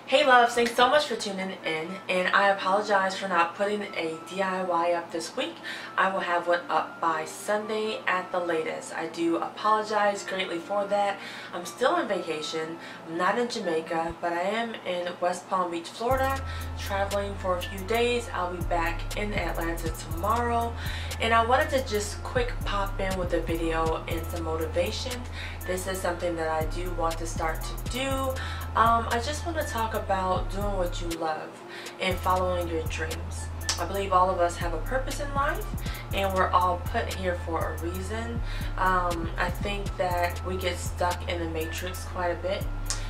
Hey loves, thanks so much for tuning in, and I apologize for not putting a DIY up this week. I will have one up by Sunday at the latest. I do apologize greatly for that. I'm still on vacation. I'm not in Jamaica, but I am in West Palm Beach, Florida, traveling for a few days. I'll be back in Atlanta tomorrow, and I wanted to just quick pop in with a video and some motivation. This is something that I do want to start to do. I just want to talk about doing what you love and following your dreams. I believe all of us have a purpose in life, and we're all put here for a reason. I think that we get stuck in the matrix quite a bit,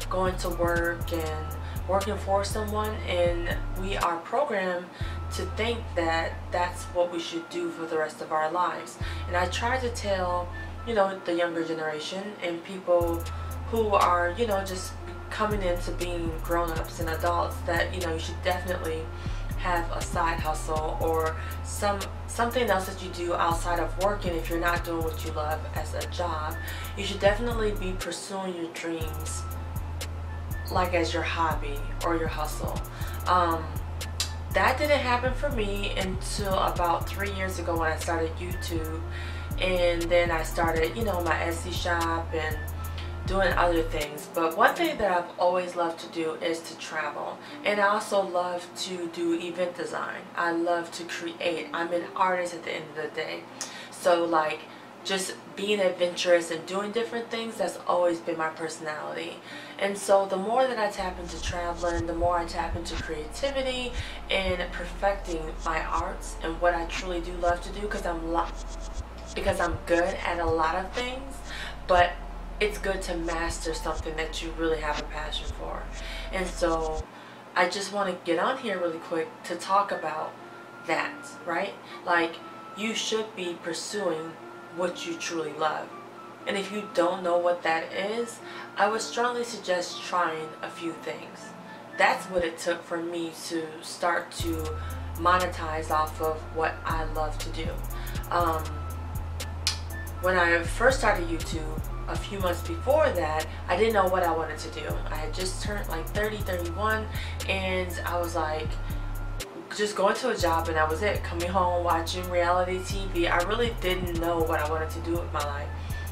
going to work and working for someone, and we are programmed to think that that's what we should do for the rest of our lives. And I try to tell, the younger generation and people who are, just coming into being grown-ups and adults that, you should definitely have a side hustle or something else that you do outside of working. If you're not doing what you love as a job, you should definitely be pursuing your dreams like as your hobby or your hustle. That didn't happen for me until about 3 years ago when I started YouTube, and then I started, my Etsy shop and doing other things. But one thing that I've always loved to do is to travel, and I also love to do event design. I love to create. I'm an artist at the end of the day, so like just being adventurous and doing different things, that's always been my personality. And so the more that I tap into traveling, the more I tap into creativity and perfecting my arts and what I truly do love to do, because I'm good at a lot of things, but it's good to master something that you really have a passion for. And so I just want to get on here really quick to talk about that, right? Like, you should be pursuing what you truly love. And if you don't know what that is, I would strongly suggest trying a few things. That's what it took for me to start to monetize off of what I love to do. When I first started YouTube, a few months before that, I didn't know what I wanted to do. I had just turned like 30, 31, and I was like, just going to a job and that was it. Coming home, watching reality TV. I really didn't know what I wanted to do with my life.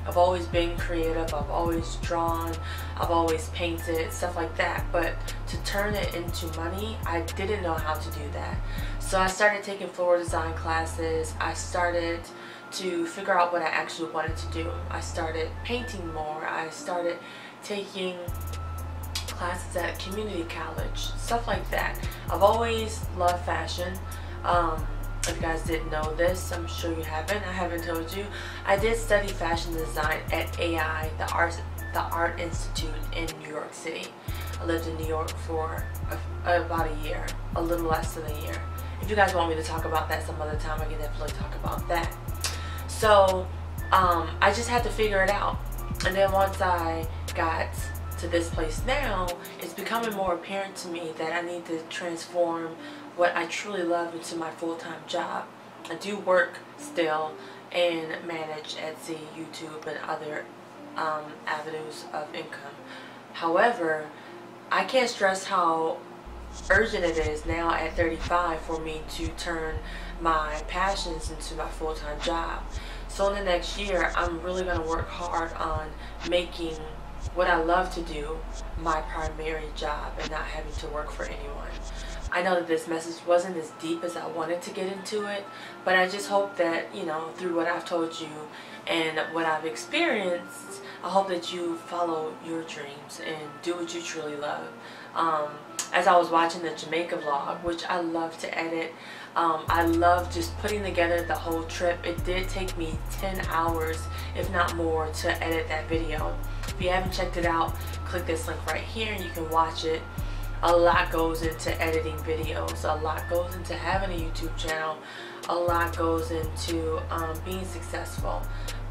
I've always been creative, I've always drawn, I've always painted, stuff like that. But to turn it into money, I didn't know how to do that. So I started taking floor design classes. I started to figure out what I actually wanted to do. I started painting more. I started taking classes at community college, stuff like that. I've always loved fashion. If you guys didn't know this, I'm sure you haven't. I haven't told you. I did study fashion design at AI, the Art Institute in New York City. I lived in New York for about a year, a little less than a year. If you guys want me to talk about that some other time, I can definitely talk about that. So I just had to figure it out. And then once I got to this place now, it's becoming more apparent to me that I need to transform what I truly love into my full-time job. I do work still and manage Etsy, YouTube, and other avenues of income. However, I can't stress how urgent it is now at 35 for me to turn my passions into my full-time job. So in the next year, I'm really going to work hard on making what I love to do my primary job and not having to work for anyone. I know that this message wasn't as deep as I wanted to get into it, but I just hope that, through what I've told you and what I've experienced, I hope that you follow your dreams and do what you truly love. As I was watching the Jamaica vlog, which I love to edit, I love just putting together the whole trip. It did take me 10 hours, if not more, to edit that video. If you haven't checked it out, click this link right here and you can watch it. A lot goes into editing videos. A lot goes into having a YouTube channel. A lot goes into being successful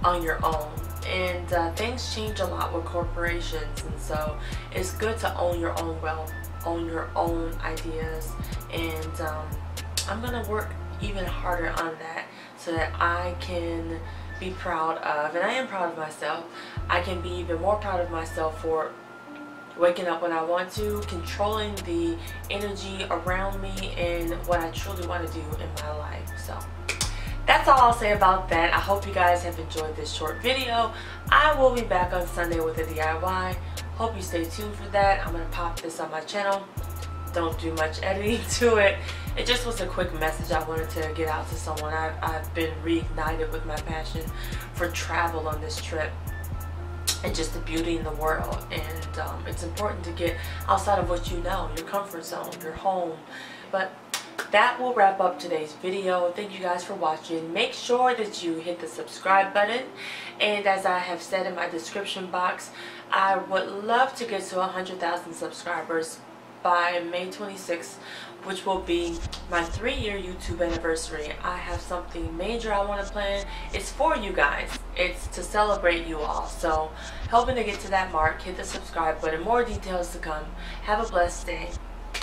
on your own. And things change a lot with corporations, and so it's good to own your own wealth, own your own ideas, and I'm gonna work even harder on that so that I can be proud of, and I am proud of myself. I can be even more proud of myself for waking up when I want to, controlling the energy around me, and what I truly want to do in my life. So that's all I'll say about that. I hope you guys have enjoyed this short video. I will be back on Sunday with a DIY. Hope you stay tuned for that. I'm going to pop this on my channel. Don't do much editing to it. It just was a quick message I wanted to get out to someone. I've been reignited with my passion for travel on this trip and just the beauty in the world, and it's important to get outside of what you know, your comfort zone, your home. But that will wrap up today's video. Thank you guys for watching. Make sure that you hit the subscribe button, and as I have said in my description box, I would love to get to 100,000 subscribers by May 26th, which will be my 3-year YouTube anniversary. I have something major I want to plan. It's for you guys. It's to celebrate you all. So helping to get to that mark, hit the subscribe button. More details to come. Have a blessed day.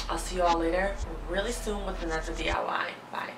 I'll see you all later really soon with another DIY. Bye.